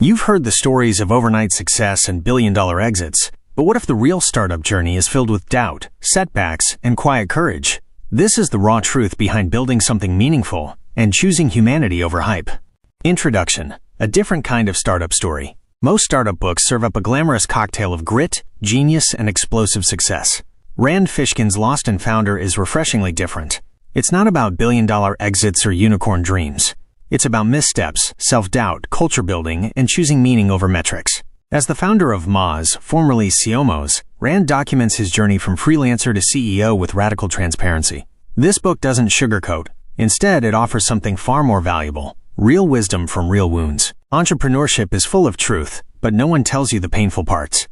You've heard the stories of overnight success and billion-dollar exits, but what if the real startup journey is filled with doubt, setbacks, and quiet courage? This is the raw truth behind building something meaningful and choosing humanity over hype. Introduction: a different kind of startup story. Most startup books serve up a glamorous cocktail of grit, genius, and explosive success. Rand Fishkin's Lost and Founder is refreshingly different. It's not about billion-dollar exits or unicorn dreams. It's about missteps, self-doubt, culture building, and choosing meaning over metrics. As the founder of Moz, formerly Siomos, Rand documents his journey from freelancer to CEO with radical transparency. This book doesn't sugarcoat. Instead, it offers something far more valuable: real wisdom from real wounds. Entrepreneurship is full of truth, but no one tells you the painful parts.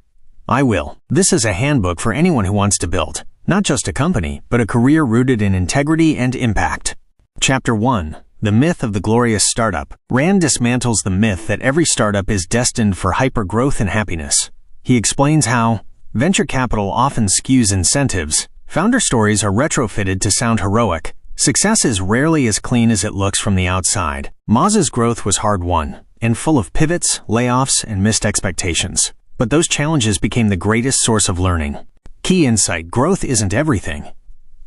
I will. This is a handbook for anyone who wants to build, not just a company, but a career rooted in integrity and impact. Chapter 1. The Myth of the Glorious Startup. Rand dismantles the myth that every startup is destined for hyper-growth and happiness. He explains how venture capital often skews incentives. Founder stories are retrofitted to sound heroic. Success is rarely as clean as it looks from the outside. Moz's growth was hard-won and full of pivots, layoffs, and missed expectations. But those challenges became the greatest source of learning. Key insight: growth isn't everything.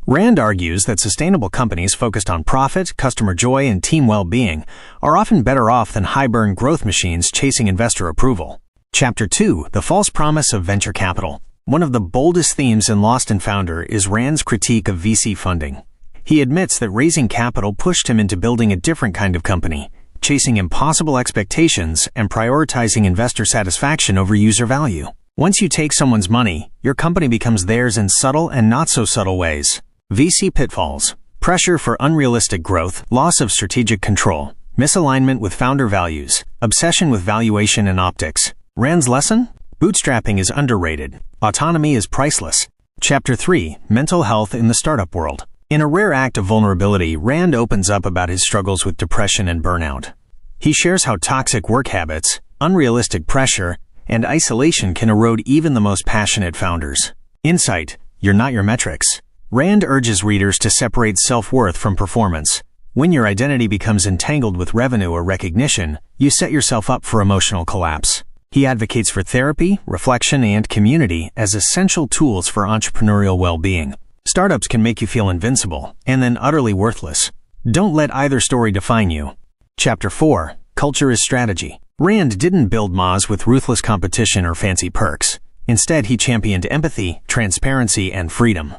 Rand argues that sustainable companies focused on profit, customer joy, and team well-being are often better off than high-burn growth machines chasing investor approval. Chapter 2. The False Promise of Venture Capital. One of the boldest themes in Lost and Founder is Rand's critique of VC funding. He admits that raising capital pushed him into building a different kind of company, chasing impossible expectations and prioritizing investor satisfaction over user value. Once you take someone's money, your company becomes theirs in subtle and not-so-subtle ways. VC pitfalls: pressure for unrealistic growth, loss of strategic control, misalignment with founder values, obsession with valuation and optics. Rand's lesson? Bootstrapping is underrated. Autonomy is priceless. Chapter 3. Mental Health in the Startup World. In a rare act of vulnerability, Rand opens up about his struggles with depression and burnout. He shares how toxic work habits, unrealistic pressure, and isolation can erode even the most passionate founders. Insight: you're not your metrics. Rand urges readers to separate self-worth from performance. When your identity becomes entangled with revenue or recognition, you set yourself up for emotional collapse. He advocates for therapy, reflection, and community as essential tools for entrepreneurial well-being. Startups can make you feel invincible and then utterly worthless. Don't let either story define you. Chapter 4. Culture is Strategy. Rand didn't build Moz with ruthless competition or fancy perks. Instead, he championed empathy, transparency, and freedom.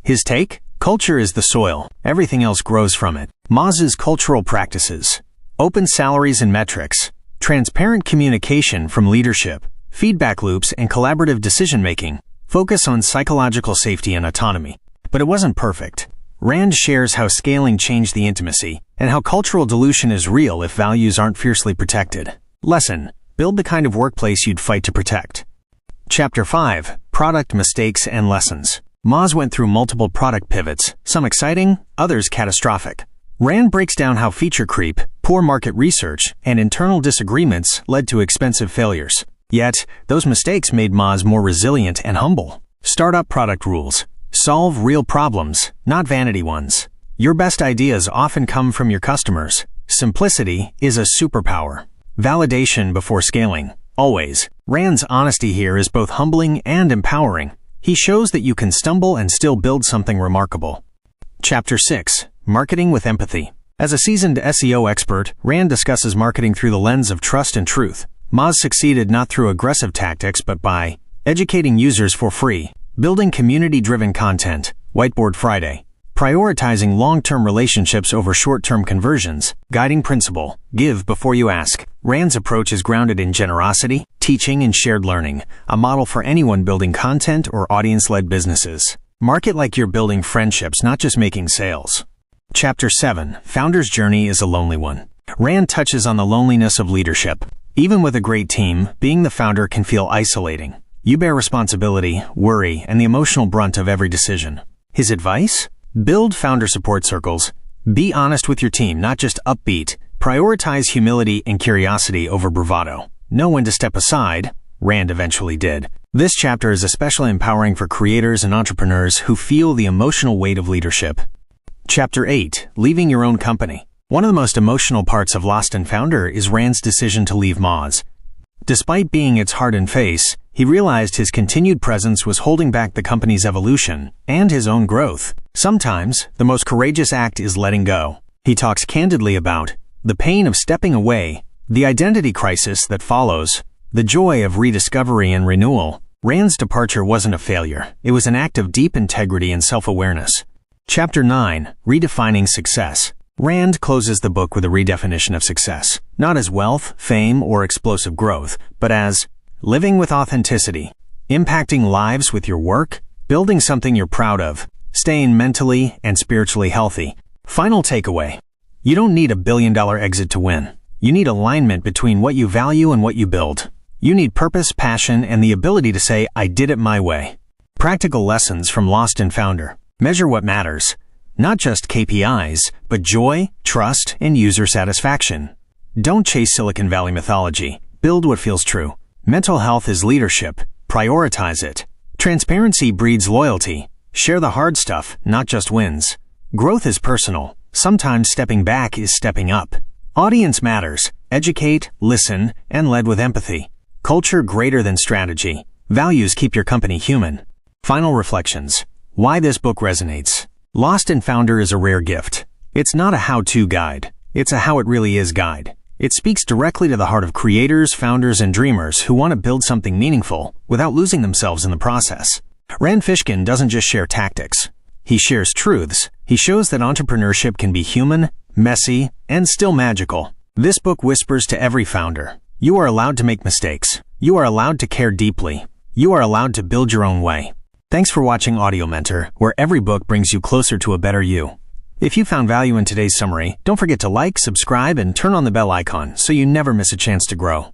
His take? Culture is the soil. Everything else grows from it. Moz's cultural practices: open salaries and metrics, transparent communication from leadership, feedback loops and collaborative decision-making, focus on psychological safety and autonomy. But it wasn't perfect. Rand shares how scaling changed the intimacy and how cultural dilution is real if values aren't fiercely protected. Lesson: build the kind of workplace you'd fight to protect. Chapter 5. Product Mistakes and Lessons. Moz went through multiple product pivots, some exciting, others catastrophic. Rand breaks down how feature creep, poor market research, and internal disagreements led to expensive failures. Yet, those mistakes made Moz more resilient and humble. Startup product rules: solve real problems, not vanity ones. Your best ideas often come from your customers. Simplicity is a superpower. Validation before scaling, always. Rand's honesty here is both humbling and empowering. He shows that you can stumble and still build something remarkable. Chapter 6. Marketing with Empathy. As a seasoned SEO expert, Rand discusses marketing through the lens of trust and truth. Moz succeeded not through aggressive tactics but by educating users for free, building community-driven content, Whiteboard Friday, prioritizing long-term relationships over short-term conversions, guiding principle: give before you ask. Rand's approach is grounded in generosity, teaching, and shared learning, a model for anyone building content or audience-led businesses. Market like you're building friendships, not just making sales. Chapter 7. Founder's Journey is a Lonely One. Rand touches on the loneliness of leadership. Even with a great team, being the founder can feel isolating. You bear responsibility, worry, and the emotional brunt of every decision. His advice? Build founder support circles. Be honest with your team, not just upbeat. Prioritize humility and curiosity over bravado. Know when to step aside. Rand eventually did. This chapter is especially empowering for creators and entrepreneurs who feel the emotional weight of leadership. Chapter 8. Leaving Your Own Company. One of the most emotional parts of Lost and Founder is Rand's decision to leave Moz. Despite being its hardened face, he realized his continued presence was holding back the company's evolution and his own growth. Sometimes, the most courageous act is letting go. He talks candidly about the pain of stepping away, the identity crisis that follows, the joy of rediscovery and renewal. Rand's departure wasn't a failure. It was an act of deep integrity and self-awareness. Chapter 9. Redefining Success. Rand closes the book with a redefinition of success, not as wealth, fame, or explosive growth, but as living with authenticity, impacting lives with your work, building something you're proud of, staying mentally and spiritually healthy. Final takeaway. You don't need $1 billion exit to win. You need alignment between what you value and what you build. You need purpose, passion, and the ability to say, I did it my way. Practical lessons from Lost and Founder. Measure what matters. Not just KPIs, but joy, trust, and user satisfaction. Don't chase Silicon Valley mythology. Build what feels true. Mental health is leadership. Prioritize it. Transparency breeds loyalty. Share the hard stuff, not just wins. Growth is personal. Sometimes stepping back is stepping up. Audience matters. Educate, listen, and lead with empathy. Culture greater than strategy. Values keep your company human. Final reflections. Why this book resonates. Lost and Founder is a rare gift. It's not a how-to guide. It's a how it really is guide. It speaks directly to the heart of creators, founders, and dreamers who want to build something meaningful without losing themselves in the process. Rand Fishkin doesn't just share tactics. He shares truths. He shows that entrepreneurship can be human, messy, and still magical. This book whispers to every founder. You are allowed to make mistakes. You are allowed to care deeply. You are allowed to build your own way. Thanks for watching Audio Mentor, where every book brings you closer to a better you. If you found value in today's summary, don't forget to like, subscribe, and turn on the bell icon so you never miss a chance to grow.